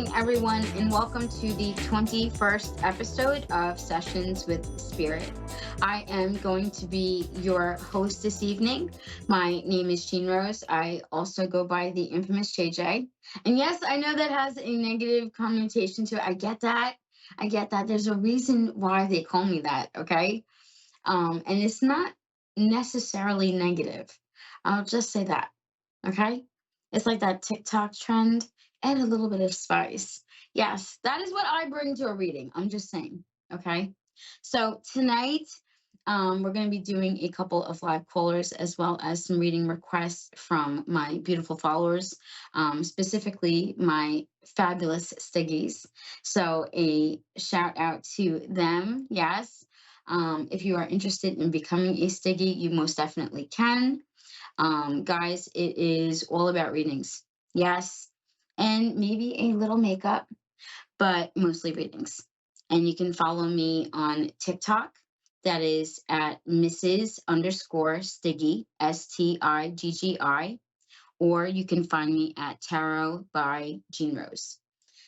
morning, everyone, and welcome to the 21st episode of Sessions with Spirit. I am going to be your host this evening. My name is Jean Rose. I also go by the infamous JJ. And yes, I know that has a negative connotation to it. I get that. I get that. There's a reason why they call me that, okay? And it's not necessarily negative. I'll just say that, okay? It's like that TikTok trend. Add a little bit of spice. Yes, that is what I bring to a reading. I'm just saying, okay? So tonight, we're going to be doing a couple of live callers as well as some reading requests from my beautiful followers, specifically my fabulous Stiggies. So a shout out to them. Yes. If you are interested in becoming a Stiggy, you most definitely can. Guys, it is all about readings. Yes. And maybe a little makeup, but mostly readings. And you can follow me on TikTok. That is at Mrs. underscore Stiggy, Stiggi, or you can find me at Tarot by Jean Rose.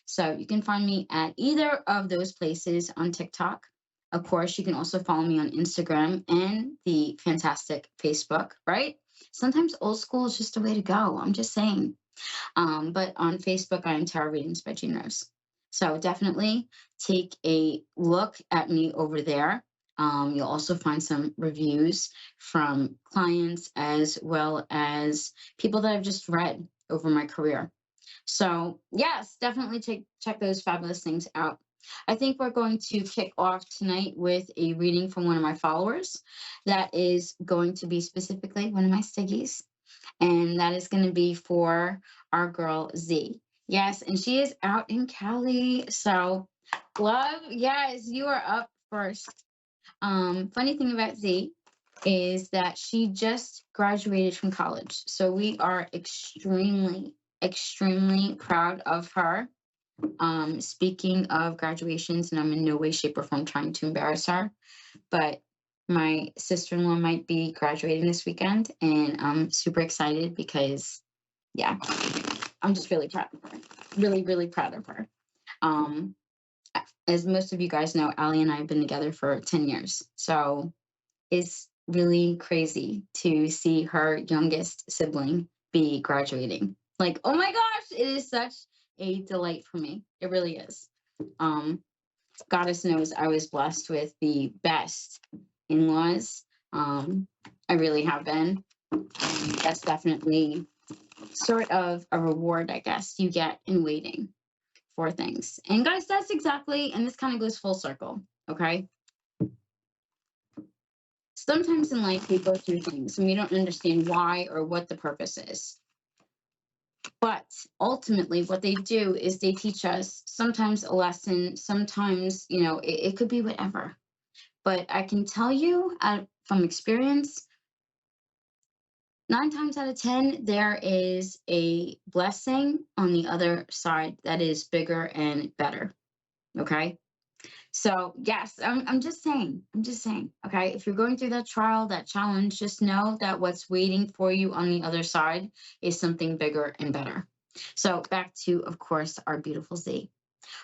So you can find me at either of those places on TikTok. Of course, you can also follow me on Instagram and the fantastic Facebook, right? Sometimes old school is just the way to go. I'm just saying. But on Facebook, I am Tarot Readings by Jean Rose. So definitely take a look at me over there. You'll also find some reviews from clients as well as people that I've just read over my career. So yes, definitely check those fabulous things out. I think we're going to kick off tonight with a reading from one of my followers. That is going to be specifically one of my Stiggies, and that is going to be for our girl Z. Yes, and she is out in Cali. So, love, yes, you are up first. Funny thing about Z is that she just graduated from college. So we are extremely proud of her. Speaking of graduations, and I'm in no way, shape, or form trying to embarrass her, but my sister-in-law might be graduating this weekend, and I'm super excited because, yeah, I'm just really proud of her. Really proud of her. Um, as most of you guys know, Allie and I have been together for 10 years. So it's really crazy to see her youngest sibling be graduating. Like, oh my gosh, it is such a delight for me. It really is. Goddess knows I was blessed with the best in-laws. I really have been. That's definitely sort of a reward, I guess, you get in waiting for things. And guys, that's exactly, and this kind of goes full circle, okay? Sometimes in life we go through things and we don't understand why or what the purpose is. But ultimately, what they do is they teach us sometimes a lesson, sometimes, it could be whatever. But I can tell you from experience, 9 times out of 10, there is a blessing on the other side that is bigger and better. Okay. So yes, I'm just saying, okay, if you're going through that trial, that challenge, just know that what's waiting for you on the other side is something bigger and better. So back to, of course, our beautiful Z.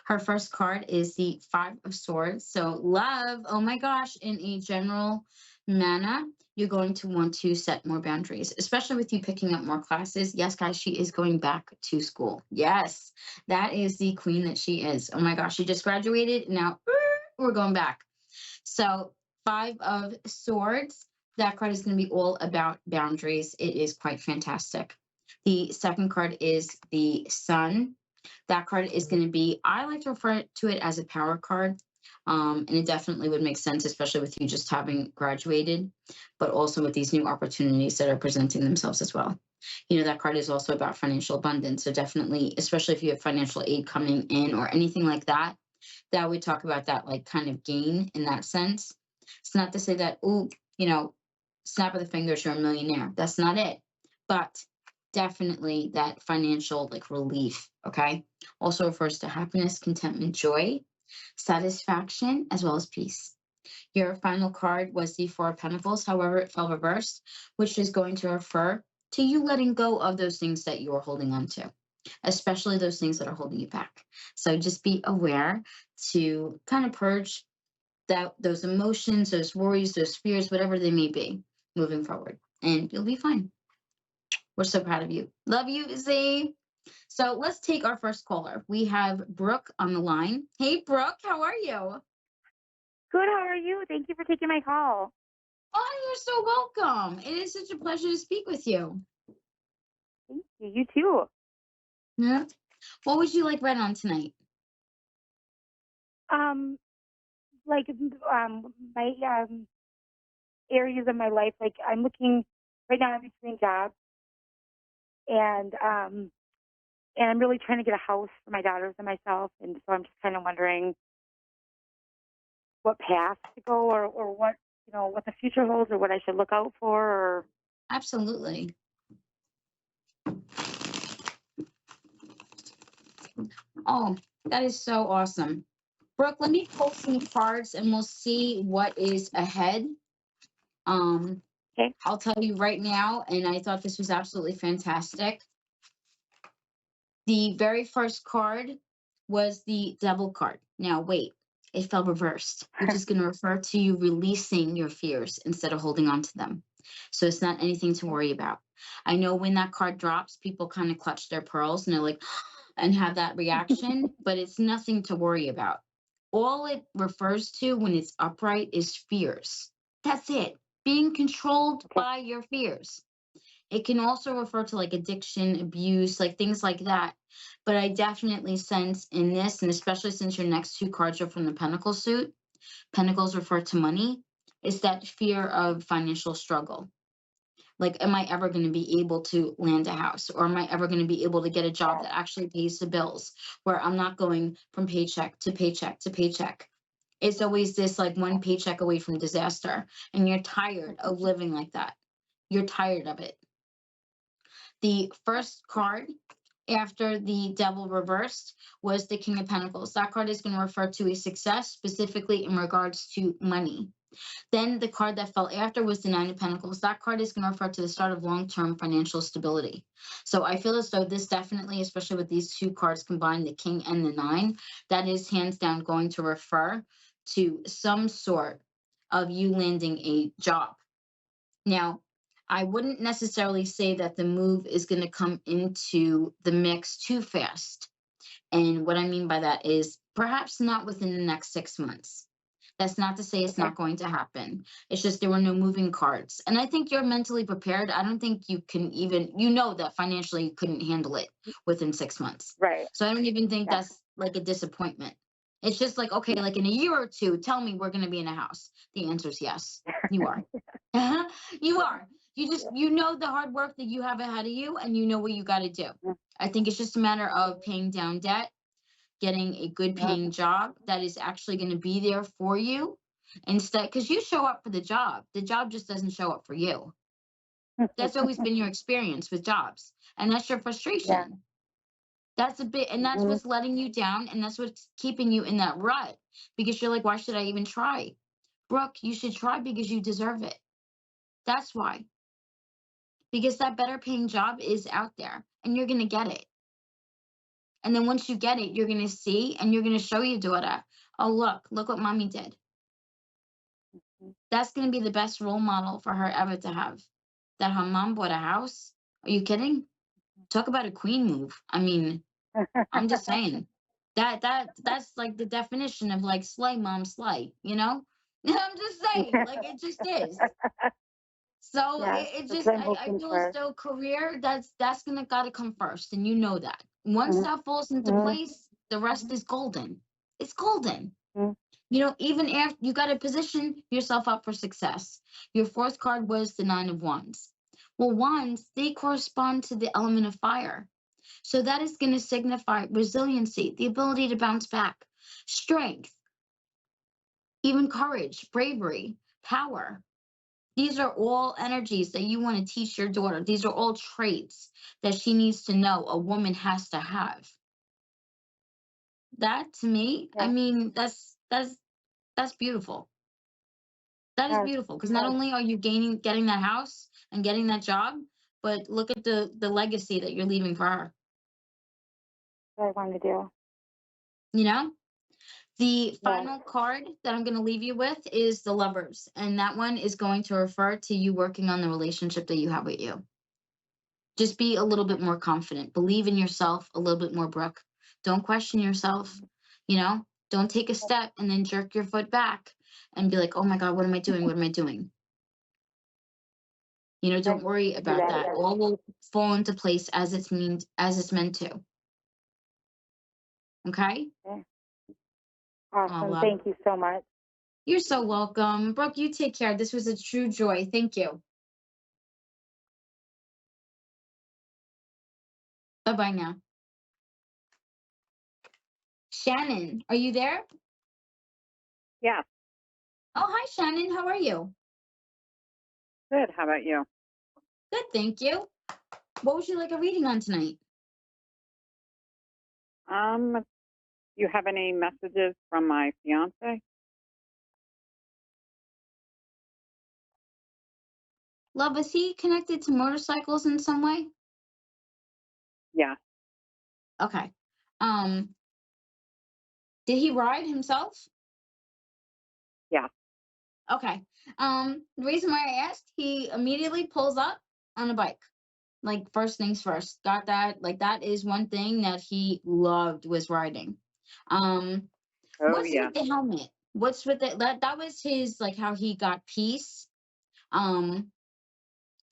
Her first card is the Five of Swords. So love, oh my gosh, in a general manner, you're going to want to set more boundaries, especially with you picking up more classes. Yes, guys, she is going back to school. Yes, that is the queen that she is. Oh my gosh, she just graduated. Now we're going back. So Five of Swords, that card is going to be all about boundaries. It is quite fantastic. The second card is the Sun. That card is going to be, I like to refer to it as a power card. And it definitely would make sense, especially with you just having graduated, but also with these new opportunities that are presenting themselves as well. That card is also about financial abundance. So definitely, especially if you have financial aid coming in or anything like that, that we talk about that like kind of gain in that sense. It's not to say that, snap of the fingers, you're a millionaire. That's not it. But definitely that financial like relief, okay? Also refers to happiness, contentment, joy, satisfaction, as well as peace. Your final card was the Four of Pentacles. However, it fell reversed, which is going to refer to you letting go of those things that you are holding on to. especially those things that are holding you back. So just be aware to kind of purge those emotions, those worries, those fears, whatever they may be, moving forward. And you'll be fine. We're so proud of you. Love you, Z. So let's take our first caller. We have Brooke on the line. Hey, Brooke, how are you? Good, how are you? Thank you for taking my call. Oh, you're so welcome. It is such a pleasure to speak with you. Thank you. You too. Yeah. What would you like read on tonight? Um, like my areas of my life, like I'm looking right now. I'm between jobs, and um, and I'm really trying to get a house for my daughters and myself, and so I'm just kind of wondering what path to go, or what what the future holds, or what I should look out for, or Absolutely. Oh, that is so awesome. Brooke, let me pull some cards and we'll see what is ahead. Um, okay. I'll tell you right now, and I thought this was absolutely fantastic. The very first card was the Devil card. Now, wait, it fell reversed, which is going to refer to you releasing your fears instead of holding on to them. So it's not anything to worry about. I know when that card drops, people kind of clutch their pearls and they're like, and have that reaction, but it's nothing to worry about. All it refers to when it's upright is fears. That's it. Being controlled Okay. by your fears. It can also refer to like addiction, abuse, like things like that. But I definitely sense in this, and especially since your next two cards are from the Pentacle suit, Pentacles refer to money, is that fear of financial struggle. Like, am I ever going to be able to land a house? Or am I ever going to be able to get a job Yeah. that actually pays the bills, where I'm not going from paycheck to paycheck to paycheck? It's always this like one paycheck away from disaster. And you're tired of living like that. You're tired of it. The first card after the Devil reversed was the King of Pentacles. That card is going to refer to a success, specifically in regards to money. Then the card that fell after was the Nine of Pentacles. That card is going to refer to the start of long-term financial stability. So I feel as though this definitely, especially with these two cards combined, the King and the Nine, that is hands down going to refer to some sort of you landing a job. Now, I wouldn't necessarily say that the move is going to come into the mix too fast. And what I mean by that is perhaps not within the next 6 months. That's not to say it's Okay. not going to happen. It's just there were no moving cards. And I think you're mentally prepared. I don't think you can even, you know, that financially you couldn't handle it within 6 months. Right. So I don't even think Yeah. that's like a disappointment. It's just like, okay, like in a year or two, tell me we're going to be in a house. The answer is yes, you are. You Yeah. are. You just, Yeah. you know, the hard work that you have ahead of you and you know what you got to do. Mm, I think it's just a matter of paying down debt, getting a good yeah. paying job that is actually going to be there for you instead, because you show up for the job just doesn't show up for you. That's always been your experience with jobs, and that's your Yeah. frustration. That's a bit, and that's Mhm. what's letting you down, and that's what's keeping you in that rut, because you're like, why should I even try? Brooke, you should try because you deserve it. That's why, because that better paying job is out there and you're going to get it. And then once you get it, you're going to see and you're going to show your daughter, oh, look what mommy did. Mm. That's going to be the best role model for her ever to have. That her mom bought a house. Are you kidding? Talk about a queen move. I mean, I'm just saying. That's like the definition of like slay mom slay, you know? I'm just saying, like it just is. So Yeah, it that's just what I'm I hoping feel as for. though career that's gonna gotta come first, and you know that. Once Mhm. that falls into Mhm. place, the rest is golden. It's golden. Mhm. You know, even after you got to position yourself up for success. Your fourth card was the Nine of Wands. Well, wands, they correspond to the element of fire. So that is going to signify resiliency, the ability to bounce back, strength, even courage, bravery, power. These are all energies that you want to teach your daughter. These are all traits that she needs to know a woman has to have. That to me, I Yeah. mean, that's beautiful. That is Yes. beautiful because not Yes. only are you getting that house and getting that job, but look at the legacy that you're leaving for her. what I want to do. You know? The Yeah. final card that I'm going to leave you with is the Lovers, and that one is going to refer to you working on the relationship that you have with you. Just be a little bit more confident. Believe in yourself a little bit more, Brooke. Don't question yourself. You know, don't take a step and then jerk your foot back and be like, oh my God, what am I doing? What am I doing? You know, I don't worry do about that. that. All will fall into place as it's meant to. Okay? Yeah. Oh, Awesome. love. Thank you so much. You're so welcome. Brooke, you take care. This was a true joy. Thank you. Bye-bye now. Shannon, are you there? Yeah, Oh, hi, Shannon. How are you? good. How about you? Good, thank you. What would you like a reading on tonight? You have any messages from my fiance? Love, is he connected to motorcycles in some way? Yeah, Okay. Um, did he ride himself? yeah. Okay. The reason why I asked, he immediately pulls up on a bike. Like first things first. Got that. Like that is one thing that he loved was riding. Um, Oh, what's yeah. with the helmet? What's with it? That was his like how he got peace. Um,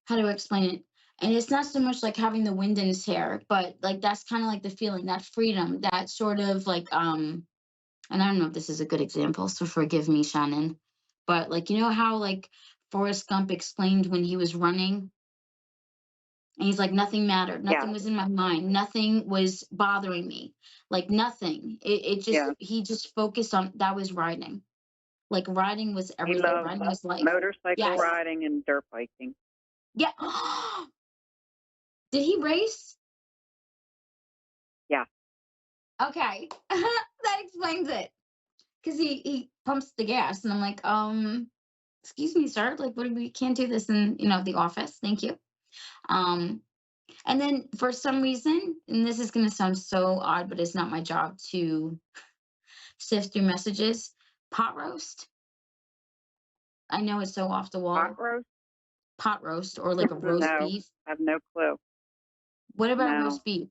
how do I explain it? And it's not so much like having the wind in his hair, but like that's kind of like the feeling, that freedom, that sort of like and I don't know if this is a good example, so forgive me, Shannon. But like you know how like Forrest Gump explained when he was running and he's like nothing mattered, Yeah, nothing was in my mind, nothing was bothering me. Like nothing. It just yeah. he just focused on that was riding. Like riding was He everything. loves Riding was life. motorcycle Yes. riding and dirt biking. Yeah. Did he race? Yeah. Okay. That explains it. Because he pumps the gas and I'm like, excuse me, sir. Like, what we can't do this in, the office. Thank you. Um, and then for some reason, and this is gonna sound so odd, but it's not my job to sift through messages. Pot roast. I know it's so off the Pot wall. roast? Pot roast or like a roast No, beef. I have no clue. What about No, roast beef?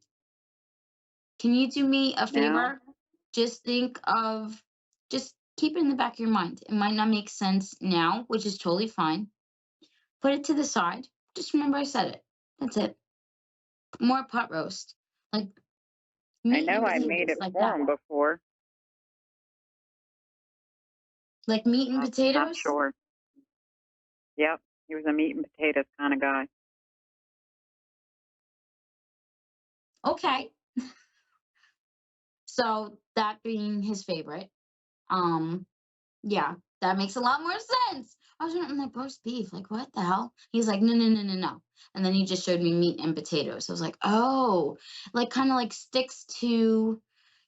Can you do me a no. favor? Just think of, just keep it in the back of your mind. It might not make sense now, which is totally fine. Put it to the side. Just remember I said it. That's it. More pot roast. Like I meat and know I made potatoes, it like for that. him before. Like meat and Not potatoes? sure. Yep, he was a meat and potatoes kind of guy. Okay. So that being his favorite. Um, yeah, that makes a lot more sense. I'm like, roast beef, like what the hell? He's like, no, no, no, no, no. And then he just showed me meat and potatoes. I was like, oh, like kind of like sticks to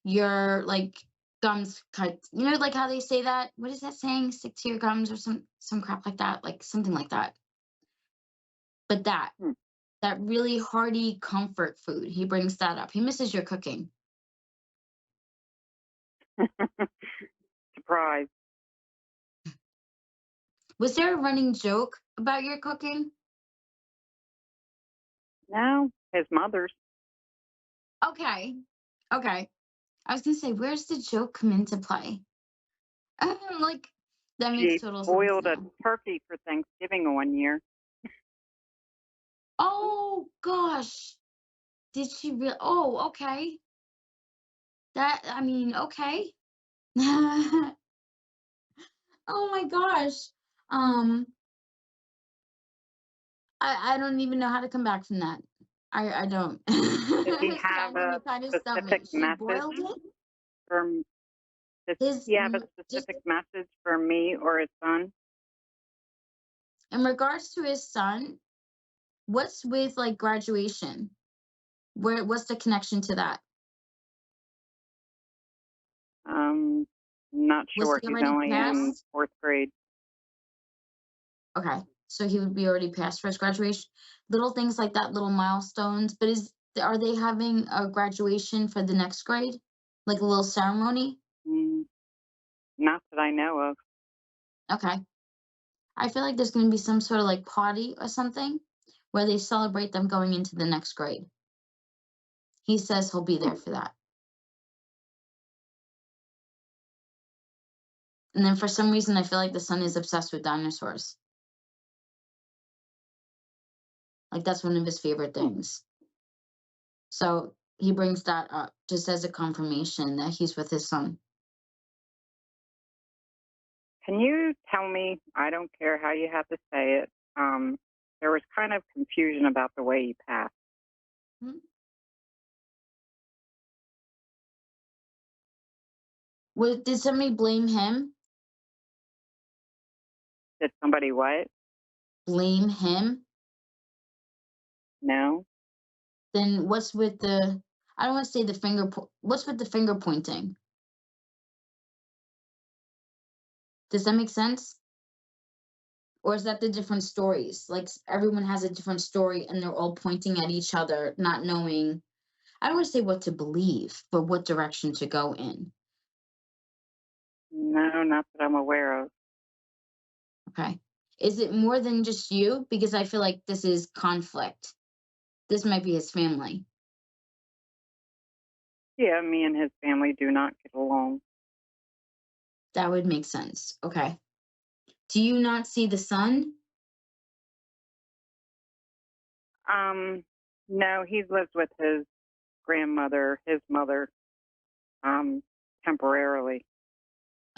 your like gums cut. You know, like how they say that? What is that saying? Stick to your gums or some crap like that, like something like that. But Hmm. that really hearty comfort food, he brings that up. He misses your cooking. Surprise. Was there a running joke about your cooking? No, his mother's. Okay. Okay. I was gonna say, where's the joke come into play? Like, that makes She total sense boiled a now. turkey for Thanksgiving one year. Oh gosh. Did she really? Oh, okay. I mean, okay. Oh my gosh. Um, I don't even know how to come back from that. I don't. Does he have Shannon, a you kind of stumped me. specific She message boiled it. from? Does His he have a just specific message for me or his son? in regards to his son, what's with like graduation? What's the connection to that? Um, not Was sure. he He's already only in passed? fourth grade. Okay, so he would be already passed for his graduation. Little things like that, little milestones. But Are they having a graduation for the next grade? Like a little ceremony? Mm, not that I know of. Okay. I feel like there's going to be some sort of like party or something where they celebrate them going into the next grade. He says he'll be there for that. And then for some reason, I feel like the son is obsessed with dinosaurs. Like that's one of his favorite things. So he brings that up just as a confirmation that he's with his son. Can you tell me? I don't care how you have to say it. There was kind of confusion about the way he passed. Hmm? Did somebody blame him? Did somebody what? Blame him? No. Then what's with the? I don't want to say the finger. What's with the finger pointing? Does that make sense? Or is that the different stories? Like everyone has a different story and they're all pointing at each other, not knowing, I don't want to say what to believe, but what direction to go in. No, not that I'm aware of. Okay. Is it more than just you? Because I feel like this is conflict. This might be his family. Yeah, me and his family do not get along. That would make sense. Okay. Do you not see the son? No, he's lived with his grandmother, his mother, temporarily,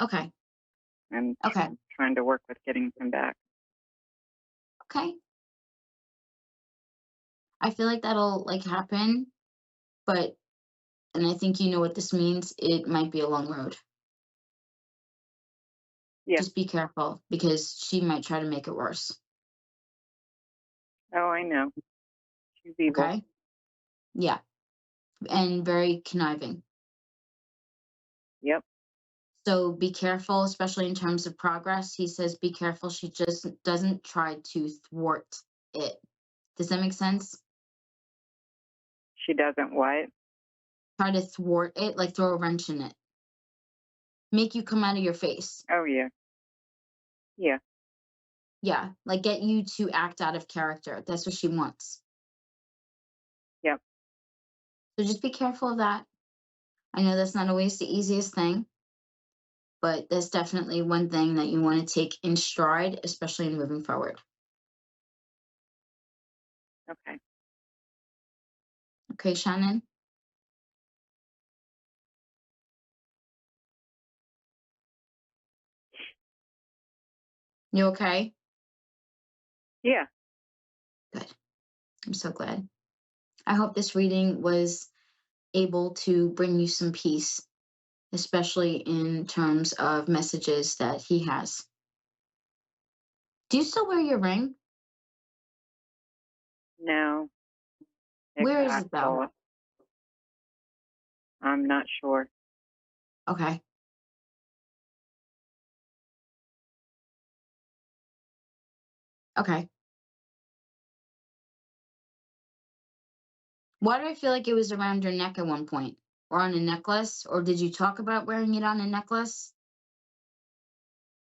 Okay. and Okay. trying to work with getting him back. Okay. I feel like that'll like happen, but and I think you know what this means. It might be a long road. Yeah. Just be careful because she might try to make it worse. Oh, I know. She's evil. Okay. Yeah. And very conniving. Yep. So be careful, especially in terms of progress. He says be careful. She just doesn't try to thwart it. Does that make sense? She doesn't what? Try to thwart it, like throw a wrench in it. Make you come out of your face. Oh, yeah. Yeah. Yeah. Like get you to act out of character. That's what she wants. Yep. So just be careful of that. I know that's not always the easiest thing, but that's definitely one thing that you want to take in stride, especially in moving forward. Okay. Okay, Shannon? You okay? Yeah. Good. I'm so glad. I hope this reading was able to bring you some peace, especially in terms of messages that he has. Do you still wear your ring? No. It Where is got it though? off. I'm not sure. Okay. Okay. Why do I feel like it was around your neck at one point? Or on a necklace? Or did you talk about wearing it on a necklace?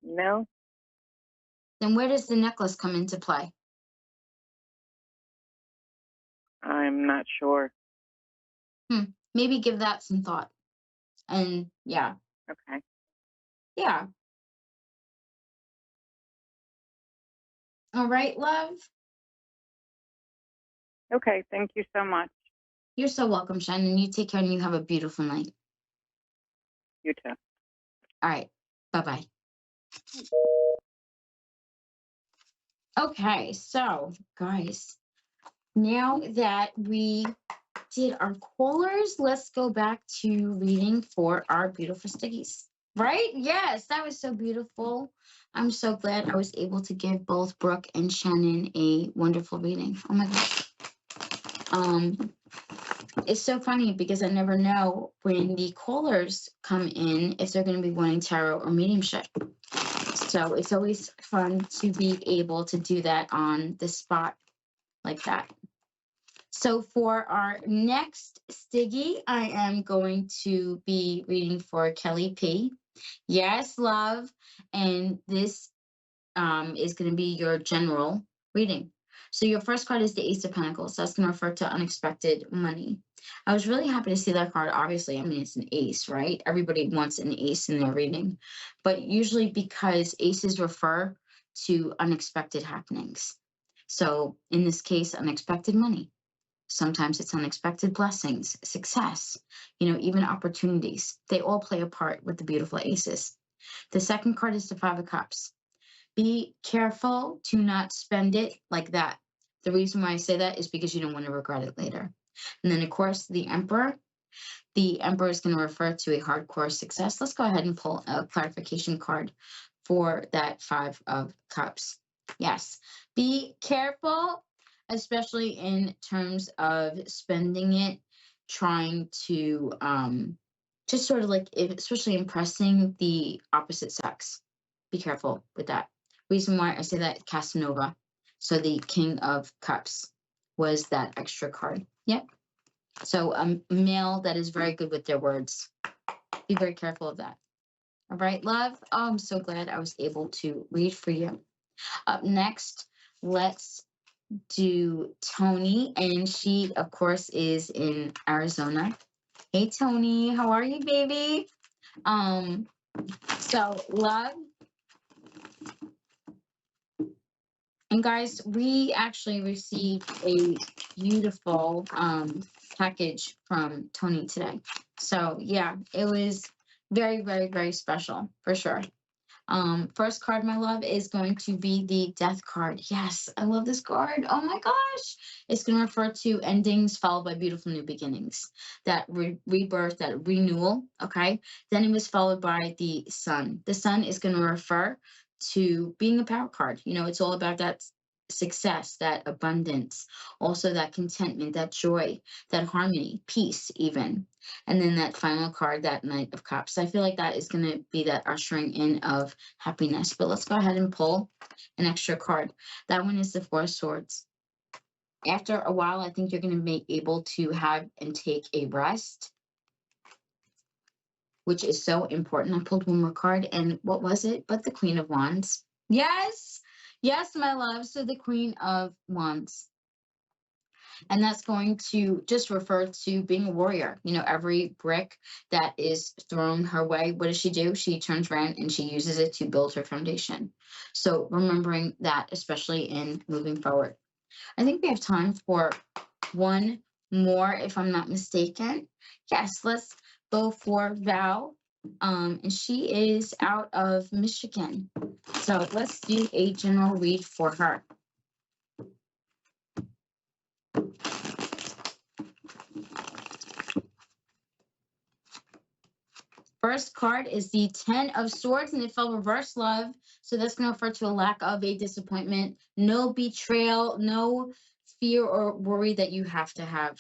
No. Then where does the necklace come into play? I'm not sure. Maybe give that some thought. And yeah. Okay. Yeah. All right, love. Okay. Thank you so much. You're so welcome, Shannon. You take care and you have a beautiful night. You too. All right. Bye-bye. Okay, so guys, now that we did our callers, let's go back to reading for our beautiful stickies. Right? Yes, that was so beautiful. I'm so glad I was able to give both Brooke and Shannon a wonderful reading. Oh my gosh. It's so funny because I never know when the callers come in if they're going to be wanting tarot or mediumship. So it's always fun to be able to do that on the spot like that. So for our next Stiggy, I am going to be reading for Kelly P. Yes, love. And this is going to be your general reading. So your first card is the Ace of Pentacles. That's going to refer to unexpected money. I was really happy to see that card. Obviously, I mean, it's an ace, right? Everybody wants an ace in their reading. But usually because aces refer to unexpected happenings. So in this case, unexpected money. Sometimes it's unexpected blessings, success, even opportunities. They all play a part with the beautiful aces. The second card is the Five of Cups. Be careful to not spend it like that. The reason why I say that is because you don't want to regret it later. And then, of course, the Emperor. The Emperor is going to refer to a hardcore success. Let's go ahead and pull a clarification card for that Five of Cups. Yes, be careful, especially in terms of spending it, trying to just sort of like, especially impressing the opposite sex. Be careful with that. Reason why I say that, Casanova. So the King of Cups was that extra card. Yep. So a male that is very good with their words. Be very careful of that. All right, love. Oh, I'm so glad I was able to read for you. Up next, let's do Tony. And she, of course, is in Arizona. Hey, Tony. How are you, baby? So love. And guys, we actually received a beautiful package from Tony today. So yeah, it was very, very, very special for sure. First card, my love, is going to be the Death card. Yes, I love this card. Oh my gosh. It's going to refer to endings followed by beautiful new beginnings. That rebirth, that renewal, okay? Then it was followed by the Sun. The Sun is going to refer to being a power card. It's all about that success, that abundance, also that contentment, that joy, that harmony, peace even. And then that final card, that Knight of Cups. I feel like that is going to be that ushering in of happiness. But let's go ahead and pull an extra card. That one is the Four of Swords. After a while, I think you're going to be able to have and take a rest, which is so important. I pulled one more card, and what was it? But the Queen of Wands. Yes, yes, my love. So the Queen of Wands. And that's going to just refer to being a warrior. Every brick that is thrown her way, what does she do? She turns around and she uses it to build her foundation. So remembering that, especially in moving forward. I think we have time for one more, if I'm not mistaken. Yes, let's go for Val. And she is out of Michigan. So let's do a general read for her. First card is the Ten of Swords, and it fell reverse, love. So that's going to refer to a lack of a disappointment, no betrayal, no fear or worry that you have to have.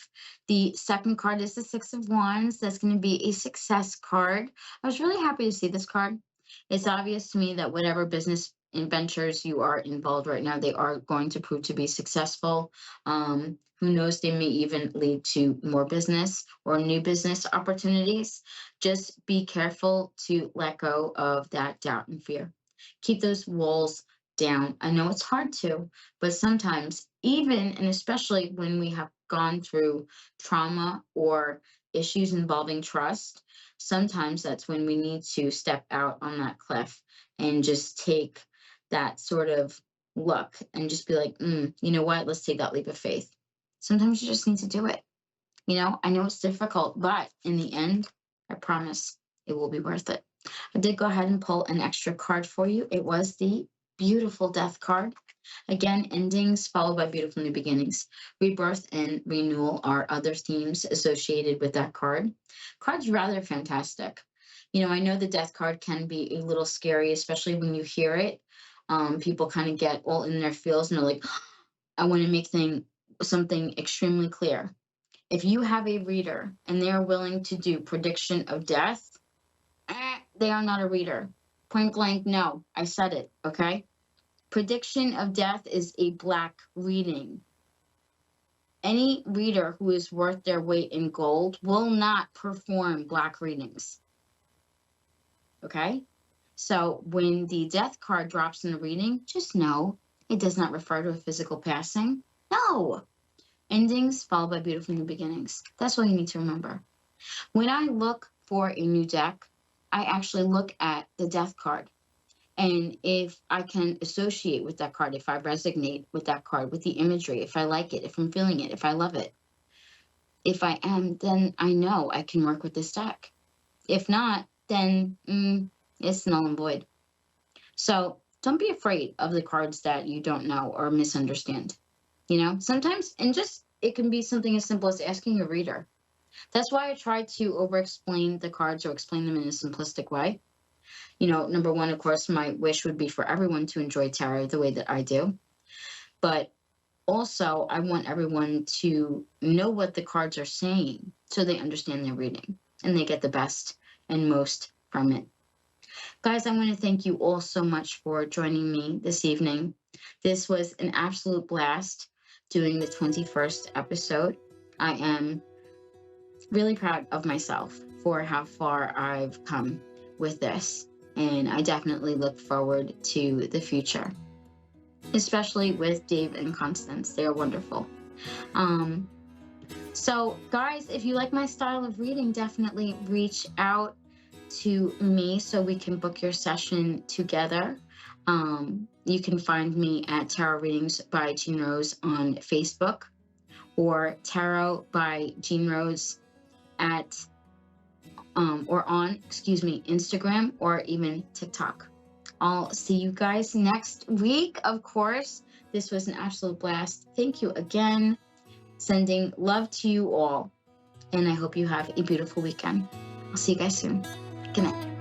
The second card is the Six of Wands. That's going to be a success card. I was really happy to see this card. It's obvious to me that whatever business ventures you are involved right now, they are going to prove to be successful. Who knows, they may even lead to more business or new business opportunities. Just be careful to let go of that doubt and fear. Keep those walls down. I know it's hard to, but sometimes, even and especially when we have gone through trauma or issues involving trust, sometimes that's when we need to step out on that cliff and just take that sort of look and just be like, you know what, let's take that leap of faith. Sometimes you just need to do it. I know it's difficult, but in the end, I promise it will be worth it. I did go ahead and pull an extra card for you. It was the beautiful Death card. Again, endings followed by beautiful new beginnings. Rebirth and renewal are other themes associated with that card. Card's rather fantastic. I know the Death card can be a little scary, especially when you hear it. People kind of get all in their feels and they're like, I want to make something extremely clear. If you have a reader and they are willing to do prediction of death, they are not a reader. Point blank, no. I said it, okay? Prediction of death is a black reading. any reader who is worth their weight in gold will not perform black readings. Okay? So when the death card drops in a reading, just know it does not refer to a physical passing. No. Endings followed by beautiful new beginnings. That's all you need to remember. When I look for a new deck, I actually look at the death card. And if I can associate with that card, if I resonate with that card, with the imagery, if I like it, if I'm feeling it, if I love it, if I am, then I know I can work with this deck. If not, then it's null and void. So don't be afraid of the cards that you don't know or misunderstand. You know, sometimes, and just it can be something as simple as asking a reader. That's why I try to over-explain the cards or explain them in a simplistic way. You know, number one, of course, my wish would be for everyone to enjoy tarot the way that I do. But also, I want everyone to know what the cards are saying so they understand their reading and they get the best and most from it. Guys, I want to thank you all so much for joining me this evening. This was an absolute blast doing the 21st episode. I am really proud of myself for how far I've come with this. And I definitely look forward to the future, especially with Dave and Constance. They are wonderful. So guys, if you like my style of reading, definitely reach out to me so we can book your session together. You can find me at Tarot Readings by Jean Rose on Facebook, or Tarot by Jean Rose at Instagram, or even TikTok. I'll see you guys next week. Of course, this was an absolute blast. Thank you again. Sending love to you all. And I hope you have a beautiful weekend. I'll see you guys soon. Good night.